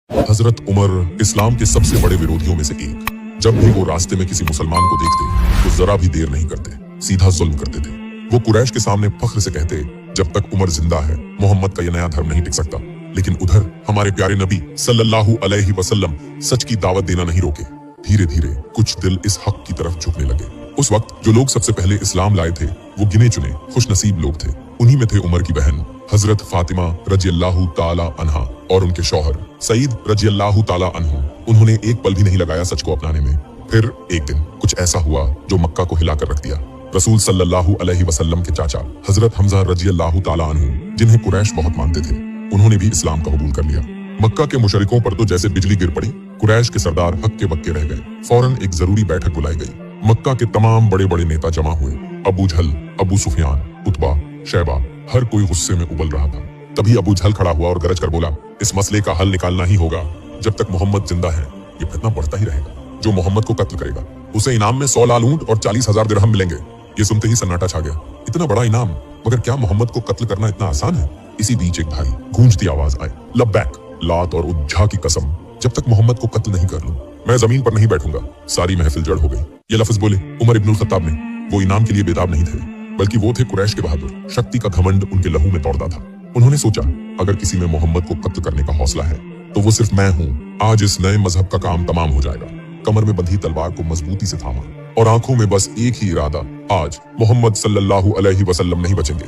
हजरत उमर इस्लाम के सबसे बड़े विरोधियों में से एक। जब भी वो रास्ते में किसी मुसलमान को देखते तो जरा भी देर नहीं करते, सीधा जुल्म करते थे। वो कुरैश के सामने फख्र से कहते, जब तक उमर जिंदा है मोहम्मद का यह नया धर्म नहीं टिक सकता। लेकिन उधर हमारे प्यारे नबी सल्लल्लाहु अलैहि वसल्लम सच की दावत देना नहीं रोके। धीरे धीरे कुछ दिल इस हक की तरफ झुकने लगे। उस वक्त जो लोग सबसे पहले इस्लाम लाए थे वो गिने चुने खुशनसीब लोग थे। उन्हीं में थे उमर की बहन हजरत फातिमा रज़ियल्लाहु ताला अन्हा और उनके शौहर सईद रज़ियल्लाहु ताला अन्हु। उन्होंने एक पल भी नहीं लगाया सच को अपनाने में। फिर एक दिन कुछ ऐसा हुआ जो मक्का को हिलाकर रख दिया। रसूल सल्लल्लाहु अलैहि वसल्लम के चाचा हजरत हमजा रज़ियल्लाहु ताला अन्हु, जिन्हें कुरैश बहुत मानते थे, उन्होंने भी इस्लाम का कबूल कर लिया। मक्का के मुशरिकों पर तो जैसे बिजली गिर पड़ी। कुरैश के सरदार हक्के बक्के रह गए। फौरन एक जरूरी बैठक बुलाई गई। मक्का के तमाम बड़े बड़े नेता जमा हुए। अबू जहल, अबू सुफियान, उतबा, शैबा, हर कोई गुस्से में उबल रहा था। तभी अबू जहल खड़ा हुआ और गरज कर बोला, इस मसले का हल निकालना ही होगा। जब तक मोहम्मद जिंदा है ये फितना बढ़ता ही रहेगा। जो मोहम्मद को कत्ल करेगा उसे इनाम में 100 लाल ऊंट और 40,000 दिरहम मिलेंगे। ये सुनते ही सन्नाटा छा गया। इतना बड़ा इनाम, मगर क्या मोहम्मद को कत्ल करना इतना आसान है? इसी बीच एक भाई गूंजती आवाज आई, लब्बैक, लात और उज्जा की कसम, जब तक मोहम्मद को कत्ल नहीं कर लूं मैं जमीन पर नहीं बैठूंगा। सारी महफिल जड़ हो गई। ये लफ्ज बोले उमर इब्नुल खत्ताब ने। वो इनाम के लिए बेताब नहीं थे, बल्कि वो थे कुरैश के बहादुर। शक्ति का घमंड उनके लहू में दौड़ता था। उन्होंने सोचा, अगर किसी में मोहम्मद को कत्ल करने का हौसला है तो वो सिर्फ मैं हूँ। आज इस नए मजहब का काम तमाम हो जाएगा। कमर में बंधी तलवार को मजबूती से थामा और आंखों में बस एक ही इरादा, आज मोहम्मद सल्लल्लाहु अलैहि वसल्लम नहीं बचेंगे।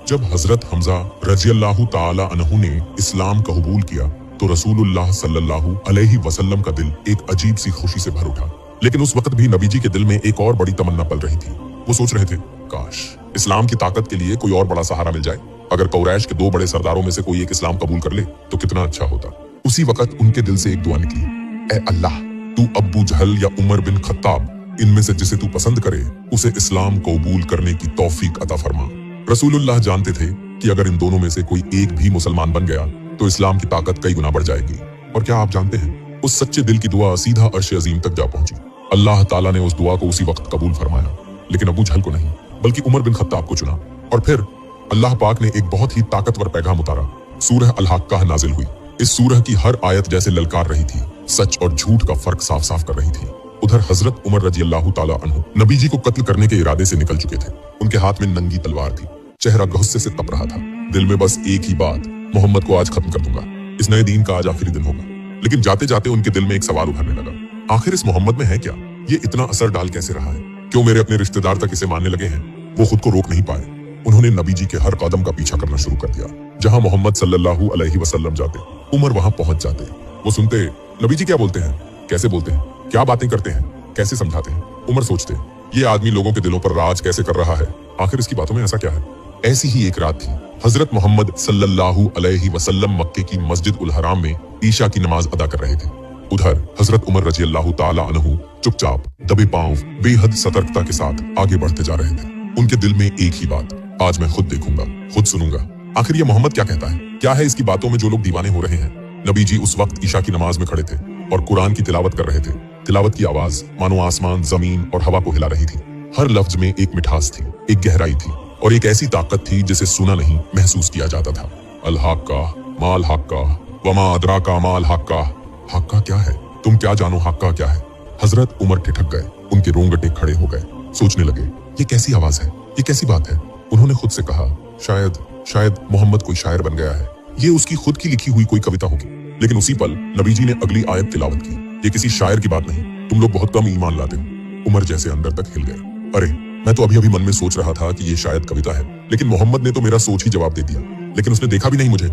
जब हजरत हमजा रज़ियल्लाहु ताला अन्हु ने इस्लाम का कबूल किया तो रसूलुल्लाह सल्लल्लाहु अलैहि वसल्लम का दिल एक अजीब सी खुशी से भर उठा। लेकिन उस वक्त भी नबी जी के दिल में एक और बड़ी तमन्ना पल रही थी। वो सोच रहे थे, काश इस्लाम की ताकत के लिए कोई और बड़ा सहारा मिल जाए। अगर कुरैश के 2 बड़े सरदारों में से कोई एक इस्लाम कबूल कर ले तो कितना अच्छा होता। उसी वक्त उनके दिल से एक दुआ निकली, ए अल्लाह, तू अबू जहल या उमर बिन खत्ताब, इनमें से जिसे तू पसंद करे उसे इस्लाम कबूल करने की तौफीक अता फरमा। रसूलुल्लाह जानते थे कि अगर इन दोनों में से कोई एक भी मुसलमान बन गया तो इस्लाम की ताकत कई गुना बढ़ जाएगी। और क्या आप जानते हैं, उस सच्चे दिल की दुआ सीधा अर्श अजीम तक जा पहुंची। अल्लाह ताला ने उस दुआ को उसी वक्त कबूल फरमाया, लेकिन अबू जहल को नहीं, बल्कि उमर बिन खत्ताब को चुना। और फिर अल्लाह पाक ने एक बहुत ही ताकतवर पैगाम उतारा। सूरह अल-हक्का नाजिल हुई। इस सूरह की हर आयत जैसे ललकार रही थी, सच और झूठ का फर्क साफ साफ कर रही थी। उधर हजरत उमर रज़ियल्लाहु ताला अन्हु नबी जी को कत्ल करने के इरादे से निकल चुके थे। उनके हाथ में नंगी तलवार थी। चेहरा गुस्से से तप रहा था। दिल में बस एक ही बात, मोहम्मद को आज खत्म कर दूंगा। इस नए दीन का आज आखिरी दिन होगा। लेकिन जाते जाते उनके दिल में एक सवाल उभरने लगा, आखिर इस मोहम्मद में है क्या? ये इतना असर डाल कैसे रहा है? क्यों मेरे अपने रिश्तेदार तक इसे मानने लगे हैं? वो खुद को रोक नहीं पाए। उन्होंने नबी जी के हर कदम का पीछा करना शुरू कर दिया। जहां मोहम्मद सल्लल्लाहु अलैहि वसल्लम जाते उमर वहां पहुंच जाते। वो सुनते, नबी जी क्या बोलते हैं, कैसे बोलते हैं, क्या बातें करते हैं, कैसे समझाते हैं। उमर सोचते, ये आदमी लोगों के दिलों पर राज कैसे कर रहा है, आखिर इसकी बातों में ऐसा क्या है? ऐसी ही एक रात थी। हजरत मोहम्मद सल्लल्लाहु अलैहि वसल्लम मक्के की मस्जिद उल हराम में ईशा की नमाज अदा कर रहे थे। उधर हजरत उमर रज़ियल्लाहु ताला अन्हु चुपचाप दबे पांव बेहद सतर्कता के साथ आगे बढ़ते जा रहे थे। उनके दिल में एक ही बात, आज मैं खुद देखूंगा, खुद सुनूंगा, आखिर ये मोहम्मद क्या कहता है, क्या है इसकी बातों में जो लोग दीवाने हो रहे हैं। नबी जी उस वक्त ईशा की नमाज में खड़े थे और कुरान की तिलावत कर रहे थे। तिलावत की आवाज मानो आसमान, जमीन और हवा को हिला रही थी। हर लफ्ज में एक मिठास थी, एक गहराई थी और एक ऐसी ताकत थी जिसे सुना नहीं महसूस किया जाता था। अल हक्का माल हक्का वमा अदराका माल हक्का। हक्का क्या है, तुम क्या जानो हक्का क्या है? हजरत उमर ठिठक गए। उनके रोंगटे खड़े हो गए। सोचने लगे, ये कैसी आवाज है, ये कैसी बात है? उन्होंने खुद से कहा, शायद मोहम्मद कोई शायर बन गया है। ये उसकी खुद की लिखी हुई कोई कविता होगी। लेकिन उसी पल नबी जी ने अगली आयत तिलावत की। ये किसी शायर की बात नहीं, तुम लोग बहुत कम ईमान लाते हो। उमर जैसे अंदर तक हिल गए। अरे, मैं तो अभी अभी मन में सोच रहा था कि ये शायद कविता है, लेकिन मोहम्मद ने तो मेरा सोच ही जवाब दे दिया। लेकिन उसने देखा भी नहीं मुझे।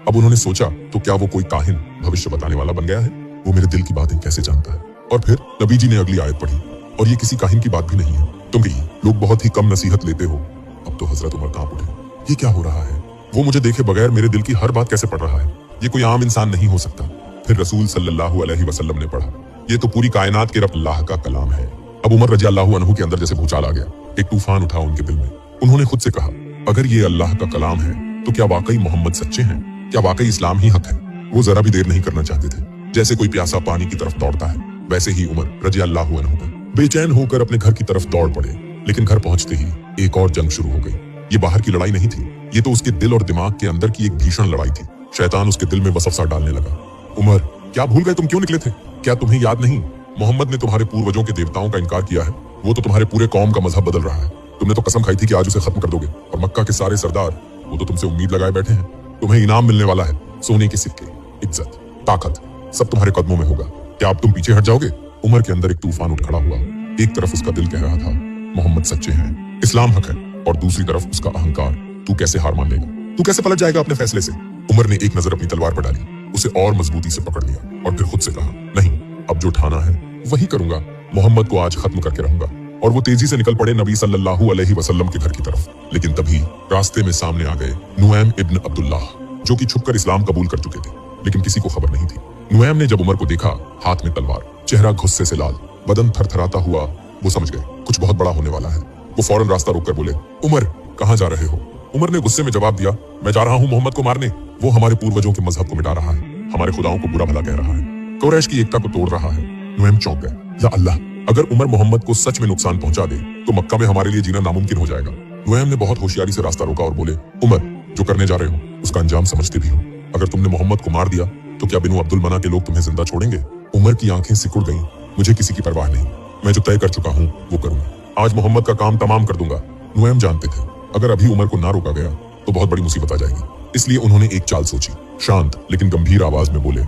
अब उन्होंने सोचा, तो क्या वो कोई काहिन, भविष्य बताने वाला बन गया है? वो मेरे दिल की बातें कैसे जानता है? और फिर नबी जी ने अगली आयत पढ़ी, और ये किसी काहिन की बात भी नहीं है। तुम भी लोग बहुत ही कम नसीहत लेते हो। अब तो हजरत उमर कांप उठे। ये क्या हो रहा है? वो मुझे देखे बगैर मेरे दिल की हर बात कैसे पढ़ रहा है? ये कोई आम इंसान नहीं हो सकता। फिर रसूल सल्लल्लाहु अलैहि वसल्लम ने पढ़ा, ये तो पूरी कायनात के रब अल्लाह का कलाम है। अब उमर रज़ियल्लाहु अन्हु के अंदर जैसे भूचाल आ गया। एक तूफान उठा उनके दिल में। उन्होंने खुद से कहा, अगर ये अल्लाह का कलाम है तो क्या वाकई मोहम्मद सच्चे हैं? क्या वाकई इस्लाम ही हक है? वो जरा भी देर नहीं करना चाहते थे। जैसे कोई प्यासा पानी की तरफ दौड़ता है, वैसे ही उमर रज़ियल्लाहु अन्हु बेचैन होकर अपने घर की तरफ दौड़ पड़े। लेकिन घर पहुंचते ही एक और जंग शुरू हो गई। ये बाहर की लड़ाई नहीं थी, ये तो उसके दिल और दिमाग के अंदर की एक भीषण लड़ाई थी। शैतान उसके दिल में वसवसा डालने लगा। उमर क्या भूल गए तुम क्यों निकले थे? क्या तुम्हें याद नहीं मोहम्मद ने तुम्हारे पूर्वजों के देवताओं का इनकार किया है? वो तो तुम्हारे पूरे कौम का मजहब बदल रहा है। तुमने तो कसम खाई थी कि आज उसे खत्म कर दोगे, और मक्का के सारे सरदार वो तो तुमसे उम्मीद लगाए बैठे हैं। तुम्हें इनाम मिलने वाला है, सोने के सिक्के, इज्जत, ताकत, सब तुम्हारे कदमों में होगा। क्या अब तुम पीछे हट जाओगे? उमर के अंदर एक तूफान उठ खड़ा हुआ। एक तरफ उसका दिल कह रहा था मोहम्मद सच्चे हैं, इस्लाम हक है, और दूसरी तरफ उसका अहंकार, तू कैसे हार मान लेगा, तू कैसे पलट जाएगा अपने फैसले से। उमर ने एक नजर अपनी तलवार पर डाली, उसे और मजबूती से पकड़ लिया और फिर खुद से कहा, नहीं, अब जो ठाना है वही करूंगा। मोहम्मद को आज खत्म करके रहूंगा। और वो तेजी से निकल पड़े नबी सल्लल्लाहु अलैहि वसल्लम के घर की तरफ। लेकिन तभी रास्ते में सामने आ गए नुऐम इब्न अब्दुल्लाह, जो कि छुपकर इस्लाम कबूल कर चुके थे, लेकिन किसी को खबर नहीं थी। नुऐम ने जब उमर को देखा, हाथ में तलवार, चेहरा गुस्से से लाल, बदन थरथराता हुआ, वो समझ गए कुछ बहुत बड़ा होने वाला है। वो फौरन रास्ता रोककर बोले, उमर कहाँ जा रहे हो? उमर ने गुस्से में जवाब दिया, मैं जा रहा हूँ मोहम्मद को मारने। वो हमारे पूर्वजों के मजहब को मिटा रहा है, हमारे खुदाओं को बुरा भला कह रहा है, कुरैश की एकता को तोड़ रहा है। नुऐम चौंक गए, या अल्लाह, अगर उमर मोहम्मद को सच में नुकसान पहुंचा दे तो मक्का में हमारे लिए जीना नामुमकिन हो जाएगा। नुऐम ने बहुत होशियारी से रास्ता रोका और बोले, उमर, जो करने जा रहे हो उसका अंजाम समझते भी हो। अगर तुमने मोहम्मद को मार दिया तो क्या बिनु अब्दुल मना के लोग तुम्हें जिंदा छोड़ेंगे? उमर की आंखें सिकुड़ गईं। मुझे किसी की परवाह नहीं, मैं जो तय कर चुका हूँ वो करूंगा। आज मोहम्मद का काम तमाम कर दूंगा। नुऐम जानते थे अगर अभी उमर को ना रोका गया तो बहुत बड़ी मुसीबत आ जाएगी, इसलिए उन्होंने एक चाल सोची। शांत लेकिन गंभीर आवाज में बोले,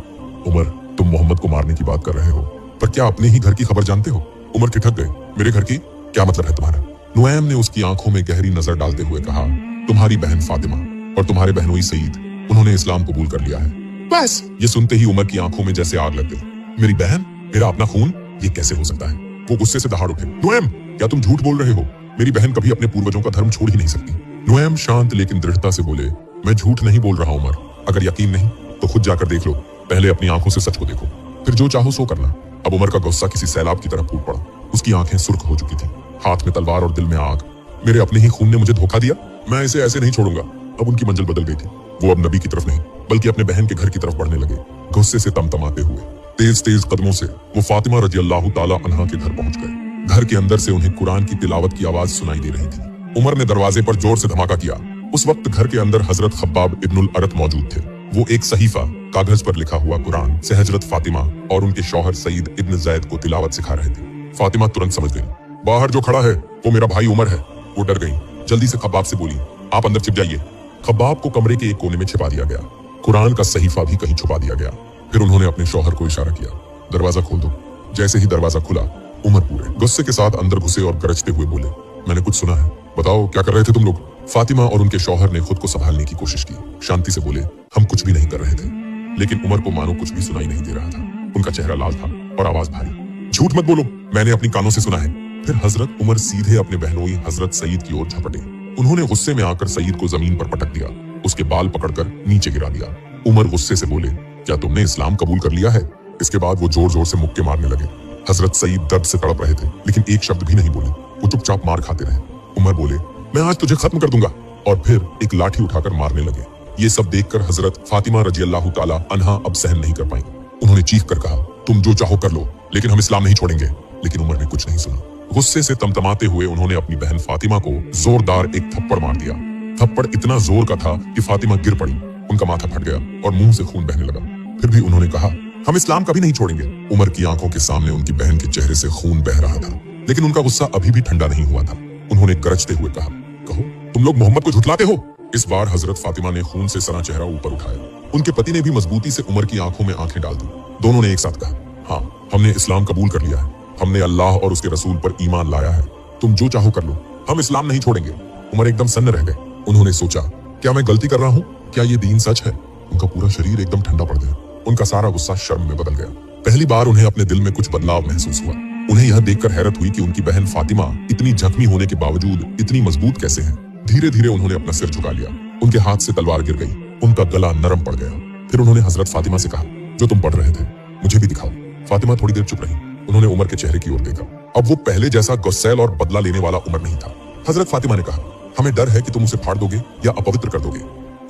उमर, तुम मोहम्मद को मारने की बात कर रहे हो, पर क्या अपने ही घर की खबर जानते हो? उमर ठिठक गए, मेरे घर की क्या मतलब है तुम्हारा? नुऐम ने उसकी आंखों में गहरी नजर डालते हुए कहा, तुम्हारी बहन फातिमा और तुम्हारे बहनोई सईद, उन्होंने इस्लाम कबूल कर लिया है। बस ये सुनते ही उमर की आंखों में जैसे आग लग गई। मेरी बहन, मेरा अपना खून, ये कैसे हो सकता है? वो गुस्से से दहाड़ उठे, नुऐम, क्या तुम झूठ बोल रहे हो? मेरी बहन कभी अपने पूर्वजों का धर्म छोड़ ही नहीं सकती। नुऐम शांत लेकिन दृढ़ता से बोले, मैं झूठ नहीं बोल रहा उमर, अगर यकीन नहीं तो खुद जाकर देख लो, पहले अपनी आंखों से सच को देखो, फिर जो चाहो सो करना। अब उमर का गुस्सा किसी सैलाब की तरह फूट पड़ा। उसकी आंखें सुर्ख हो चुकी थी, हाथ में तलवार और दिल में आग। मेरे अपने ही खून ने मुझे धोखा दिया, मैं इसे ऐसे नहीं छोड़ूंगा। अब उनकी मंजिल बदल गई थी। वो अब नबी की तरफ नहीं बल्कि अपने बहन के घर की तरफ बढ़ने लगे। गुस्से से तमतमाते हुए तेज तेज कदमों से वो फातिमा रज़ियल्लाहु ताला अन्हा के घर पहुंच गए। घर के अंदर से उन्हें कुरान की तिलावत की आवाज सुनाई दे रही थी। उमर ने दरवाजे पर जोर से धमाका किया। उस वक्त घर के अंदर हजरत खब्बाब इब्नुल अरत मौजूद थे। वो एक सहीफा, कागज पर लिखा हुआ कुरान से हजरत फातिमा और उनके शौहर सईद इब्न जैद को तिलावत सिखा रहे थे। फातिमा तुरंत समझ गई, बाहर जो खड़ा है वो मेरा भाई उमर है। वो डर गई, जल्दी से खब्बाब से बोली, आप अंदर छिप जाइए। खब्बाब को कमरे के एक कोने में छिपा दिया गया। कुरान का सहीफा भी कहीं छुपा दिया गया। फिर उन्होंने अपने शौहर को इशारा किया, दरवाजा खोल दो। जैसे ही दरवाजा खुला, उमर पूरे गुस्से के साथ अंदर घुसे और गरजते हुए बोले, मैंने कुछ सुना है, बताओ क्या कर रहे थे तुम लोग? फातिमा और उनके शौहर ने खुद को संभालने की कोशिश की। शांति से बोले, हम कुछ भी नहीं कर रहे थे। लेकिन उमर को मानो कुछ भी सुनाई नहीं दे रहा था। उनका चेहरा लाल था और आवाज भारी। झूठ मत बोलो, मैंने अपनी कानों से सुना है। फिर हजरत उमर सीधे अपने बहनोई हजरत सईद की ओर झपटे। उन्होंने गुस्से में आकर सईद को जमीन पर पटक दिया, उसके बाल पकड़कर नीचे गिरा दिया। उमर गुस्से से बोले, क्या तुमने इस्लाम कबूल कर लिया है? इसके बाद वो जोर जोर से मुक्के मारने लगे। हजरत सईद दर्द से तड़प रहे थे, लेकिन एक शब्द भी नहीं बोले। वो चुपचाप मार खाते रहे। उमर बोले, मैं आज तुझे खत्म कर दूंगा, और फिर एक लाठी उठाकर मारने लगे। ये सब देखकर हजरत फातिमा रज़ियल्लाहु ताला अन्हा अब सहन नहीं कर पाई। उन्होंने चीख कर कहा, तुम जो चाहो कर लो, लेकिन हम इस्लाम नहीं छोड़ेंगे। लेकिन उमर ने कुछ नहीं सुना। गुस्से से तमतमाते हुए उन्होंने अपनी बहन फातिमा को जोरदार एक थप्पड़ मार दिया। थप्पड़ इतना जोर का था कि फातिमा गिर पड़ी। उनका माथा फट गया और मुंह से खून बहने लगा। फिर भी उन्होंने कहा, हम इस्लाम कभी नहीं छोड़ेंगे। उमर की आंखों के सामने उनकी बहन के चेहरे से खून बह रहा था, लेकिन उनका गुस्सा अभी भी ठंडा नहीं हुआ था। उन्होंने गरजते हुए कहा, कहो, तुम लोग मोहम्मद को झुठलाते हो? इस बार हजरत फातिमा ने खून से सना चेहरा ऊपर उठाया। उनके पति ने भी मजबूती से उमर की आंखों में आंखें डाल दी। दोनों ने एक साथ कहा, हाँ, हमने इस्लाम कबूल कर लिया है। हमने अल्लाह और उसके रसूल पर ईमान लाया है। तुम जो चाहो कर लो, हम इस्लाम नहीं छोड़ेंगे। उमर एकदम सन्न रह गए। उन्होंने सोचा, क्या मैं गलती कर रहा हूँ? क्या ये दीन सच है? उनका पूरा शरीर एकदम ठंडा पड़ गया। उनका सारा गुस्सा शर्म में बदल गया। पहली बार उन्हें अपने दिल में कुछ बदलाव महसूस हुआ। उन्हें यह देखकर हैरत हुई कि उनकी बहन फातिमा इतनी जख्मी होने के बावजूद इतनी मजबूत कैसे है। धीरे धीरे उन्होंने अपना सिर झुका लिया। उनके हाथ से तलवार गिर गई। उनका गला नरम पड़ गया। फिर उन्होंने हजरत फातिमा से कहा, जो तुम पढ़ रहे थे मुझे भी दिखाओ। फातिमा थोड़ी देर चुप रही। उन्होंने उमर के चेहरे की ओर देखा। अब वो पहले जैसा गुस्सैल और बदला लेने वाला उमर नहीं था। हजरत फातिमा ने कहा, हमें डर है कि तुम उसे फाड़ दोगे या अपवित्र कर दोगे।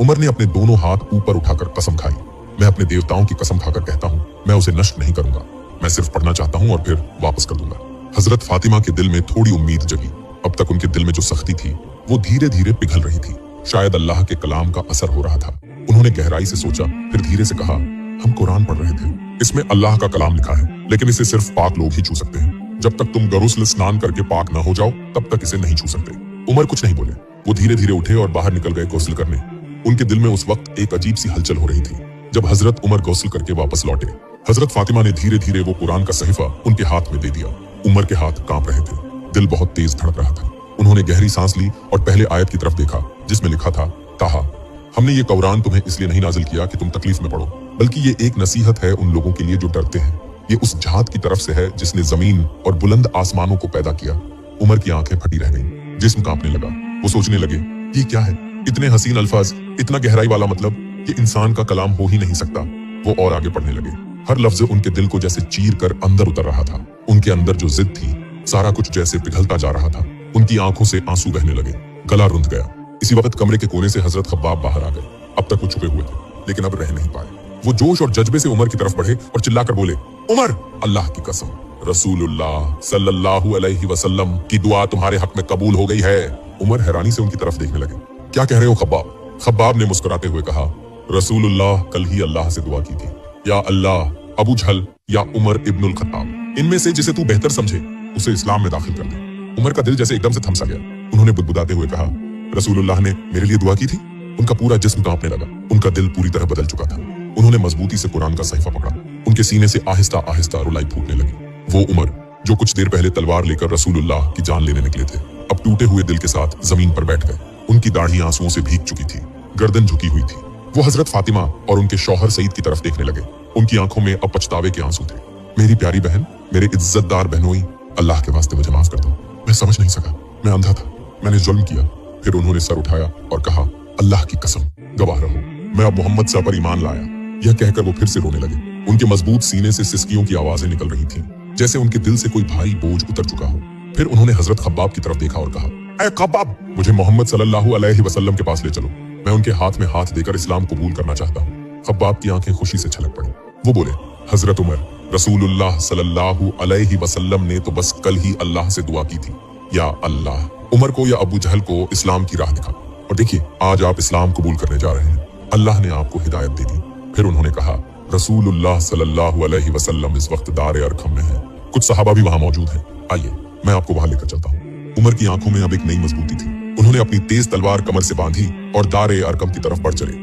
उमर ने अपने दोनों हाथ ऊपर उठाकर कसम खाई, मैं अपने देवताओं की कसम खाकर कहता हूँ, मैं उसे नष्ट नहीं करूंगा। मैं सिर्फ पढ़ना चाहता हूँ और फिर वापस कर दूंगा। हजरत फातिमा के दिल में थोड़ी उम्मीद जगी। अब तक उनके दिल में जो सख्ती थी वो धीरे धीरे पिघल रही थी। शायद अल्लाह के कलाम का असर हो रहा था। उन्होंने गहराई से सोचा, फिर धीरे से कहा, हम कुरान पढ़ रहे थे, इसमें अल्लाह का कलाम लिखा है, लेकिन इसे सिर्फ पाक लोग ही छू सकते हैं। जब तक तुम गुस्ल स्नान करके पाक ना हो जाओ तब तक इसे नहीं छू सकते। उमर कुछ नहीं बोले, वो धीरे धीरे उठे और बाहर निकल गए गुस्ल करने। उनके दिल में उस वक्त एक अजीब सी हलचल हो रही थी। जब हजरत उमर गुस्ल करके वापस लौटे, हजरत फातिमा ने धीरे धीरे वो कुरान का सहीफा उनके हाथ में दे दिया। उमर के हाथ कांप रहे थे, दिल बहुत तेज धड़क रहा था। उन्होंने गहरी सांस ली और पहले आयत की तरफ देखा जिसमें लिखा था, कहा, हमने ये कुरान तुम्हें इसलिए नहीं नाजिल किया कि तुम तकलीफ में पड़ो, बल्कि ये एक नसीहत है उन लोगों के लिए जो डरते हैं। ये उस जात की तरफ से है जिसने जमीन और बुलंद आसमानों को पैदा किया। उमर की आंखें फटी रह गईं, जिस्म कांपने लगा। वो सोचने लगे, ये क्या है? इतने हसीन अल्फाज, इतना गहराई वाला मतलब, ये इंसान का कलाम हो ही नहीं सकता। वो और आगे पढ़ने लगे। हर लफ्ज उनके दिल को जैसे चीर कर अंदर उतर रहा था। उनके अंदर जो जिद थी, सारा कुछ जैसे पिघलता जा रहा था। उनकी आंखों से आंसू बहने लगे, गला रुंध गया। इसी वक्त कमरे के कोने से हजरत खब्बाब बाहर आ गए। अब तक वो छुपे हुए थे, लेकिन अब रह नहीं पाए। वो जोश और जज्बे से उमर की तरफ बढ़े और चिल्लाकर बोले, उमर, अल्लाह की कसम, रसूलुल्लाह सल्लल्लाहु अलैहि वसल्लम की दुआ तुम्हारे हक में कबूल हो गई है। उमर हैरानी से उनकी तरफ देखने लगे। क्या कह रहे हो खब्बाब? खब्बाब ने मुस्कुराते हुए कहा, रसूलुल्लाह कल ही अल्लाह से दुआ की थी, या अल्लाह, अबू जहल या उमर इब्नुल खत्ताब, इनमें से जिसे तू बेहतर समझे उसे इस्लाम में दाखिल कर दे। उमर का दिल जैसे एकदम से थम सा गया। उन्होंने बुदबुदाते हुए कहा, रसूलुल्लाह ने मेरे लिए दुआ की थी? उनका पूरा जिस्म कांपने लगा। उनका दिल पूरी तरह बदल चुका था। उन्होंने मजबूती से कुरान का सहीफा पकड़ा। उनके सीने से आहिस्ता आहिस्ता रुलाई फूटने लगी। वो उमर जो कुछ देर पहले तलवार लेकर रसूलुल्लाह की जान लेने निकले थे, अब टूटे हुए दिल के साथ जमीन पर बैठ गए। उनकी दाढ़ी आंसुओं से भीग चुकी थी, गर्दन झुकी हुई थी। वो हजरत फातिमा और उनके शौहर सईद की तरफ देखने लगे। उनकी आंखों में अब पछतावे के आंसू थे। मेरी प्यारी बहन, मेरे इज्जतदार बहनोई, अल्लाह के वास्ते मुझे माफ कर दो। मैं समझ नहीं सका, मैं अंधा था, मैंने जुल्म किया। फिर उन्होंने सर उठाया और कहा, अल्लाह की कसम, गवाह रहो, मैं अब मोहम्मद साहब पर ईमान लाया। यह कहकर वो फिर से रोने लगे। उनके मजबूत सीने से सिसकियों की आवाजें निकल रही थीं, जैसे उनके दिल से कोई भारी बोझ उतर चुका हो। फिर उन्होंने हजरत खब्बाब की तरफ देखा और कहा, ऐ खब्बाब, मुझे मोहम्मद सल्लल्लाहु अलैहि वसल्लम के पास ले चलो। मैं उनके हाथ में हाथ देकर इस्लाम कबूल करना चाहता हूँ। खब्बाब की आंखें खुशी से छलक पड़ी। वो बोले, हजरत उमर, रसूलुल्लाह सल्लल्लाहु अलैहि वसल्लम ने तो बस कल ही अल्लाह से दुआ की थी, या अल्लाह, उमर को या अबू जहल को इस्लाम की राह दिखा, और देखिए आज आप इस्लाम कबूल करने जा रहे हैं। अल्लाह ने आपको हिदायत दे दी। फिर उन्होंने कहा, रसूलुल्लाह सल्लल्लाहु अलैहि वसल्लम इस वक्त दार अरकम में है, कुछ सहाबा भी वहां मौजूद हैं, आइए मैं आपको वहां लेकर चलता हूँ। उमर की आंखों में अब एक नई मजबूती थी। उन्होंने अपनी तेज तलवार कमर से बांधी और दार अरकम की तरफ बढ़ चले।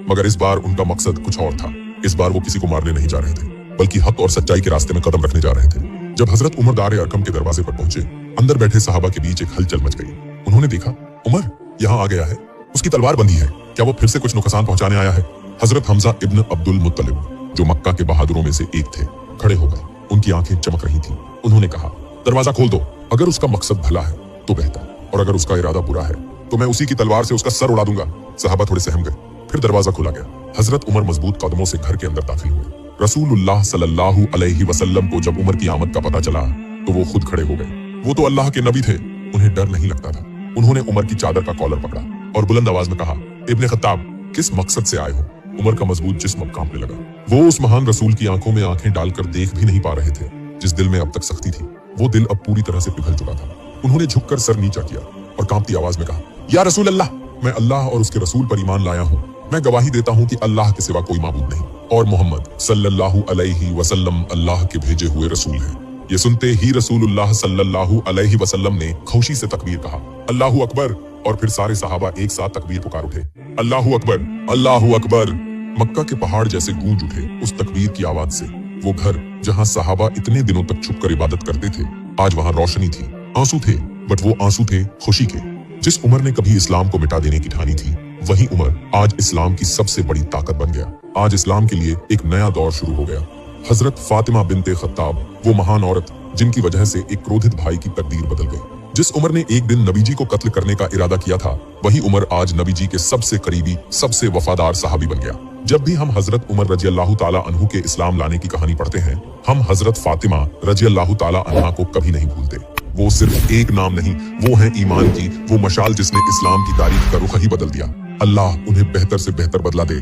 मगर इस बार उनका मकसद कुछ और था। इस बार वो किसी को मारने नहीं जा रहे थे, बल्कि हक और सच्चाई के रास्ते में कदम रखने जा रहे थे। जब हजरत उमर दार अरकम के दरवाजे पर पहुंचे, अंदर बैठे सहाबा के बीच एक हलचल मच गई। उन्होंने देखा, उमर यहाँ आ गया है, उसकी तलवार बंधी है, क्या वो फिर से कुछ नुकसान पहुंचाने आया है? हजरत हमजा इब्न अब्दुल मुत्तलिब, जो मक्का के बहादुरों में से एक थे, खड़े हो गए। उनकी आंखें चमक रही थीं। उन्होंने कहा, दरवाजा खोल दो। अगर उसका मकसद भला है तो बेहतर, और अगर उसका इरादा बुरा है तो मैं उसी की तलवार से उसका सर उड़ा दूंगा। सहाबा थोड़े सहम गए। फिर दरवाजा खोला गया। हजरत उमर मजबूत कदमों से घर के अंदर दाखिल हुए। रसूलुल्लाह सल्लल्लाहु अलैहि वसल्लम को जब उमर की आमद का पता चला तो वो खुद खड़े हो गए। वो तो अल्लाह के नबी थे, उन्हें डर नहीं लगता था। उन्होंने उमर की चादर का कॉलर पकड़ा और बुलंद आवाज में कहा, इब्ने खत्ताब, किस मकसद से आए हो? उमर का मजबूत जिस्म कांपने लगा। वो उस महान रसूल की आंखों में आंखें डालकर देख भी नहीं पा रहे थे। जिस दिल में अब तक सख्ती थी, वो दिल अब पूरी तरह से पिघल चुका था। उन्होंने झुककर सर नीचा किया और कांपती आवाज में कहा, या रसूल अल्लाह, मैं अल्लाह और उसके रसूल पर ईमान लाया हूँ। मैं गवाही देता हूँ कि अल्लाह के सिवा कोई माबूद नहीं, और मोहम्मद सल्लल्लाहु अलैहि वसल्लम अल्लाह के भेजे हुए रसूल हैं। ये सुनते ही रसूलुल्लाह सल्लल्लाहु अलैहि वसल्लम ने खौशी से तकबीर कहा, अल्लाहु अकबर, और फिर सारे सहाबा एक साथ तकबीर पुकार उठे, अल्लाहु अकबर, अल्लाहु अकबर। मक्का के पहाड़ जैसे गूंज उठे उस तकबीर की आवाज से। वो घर जहाँ सहाबा इतने दिनों तक छुपकर इबादत करते थे, आज वहाँ रोशनी थी, आंसू थे, बट वो आंसू थे खुशी के। जिस उमर ने कभी इस्लाम को मिटा देने की ठानी थी, वही उमर आज इस्लाम की सबसे बड़ी ताकत बन गया। आज इस्लाम के लिए एक नया दौर शुरू हो गया। हजरत फातिमा बिनते खत्ताब, वो महान औरत जिनकी वजह से एक क्रोधित भाई की तकदीर बदल गई। जिस उमर ने एक दिन नबी जी को कत्ल करने का इरादा किया था, वही उमर आज नबी जी के सबसे करीबी, सबसे वफादार सहाबी बन गया। जब भी हम हजरत उमर रजी अल्लाह ताला अन्हु के इस्लाम लाने की कहानी पढ़ते हैं, हम हजरत फातिमा रजी अल्लाह ताला अन्हा को कभी नहीं भूलते। वो सिर्फ एक नाम नहीं, वो है ईमान की वो मशाल जिसने इस्लाम की तारीख का रुख ही बदल दिया। अल्लाह उन्हें बेहतर से बेहतर बदला दे।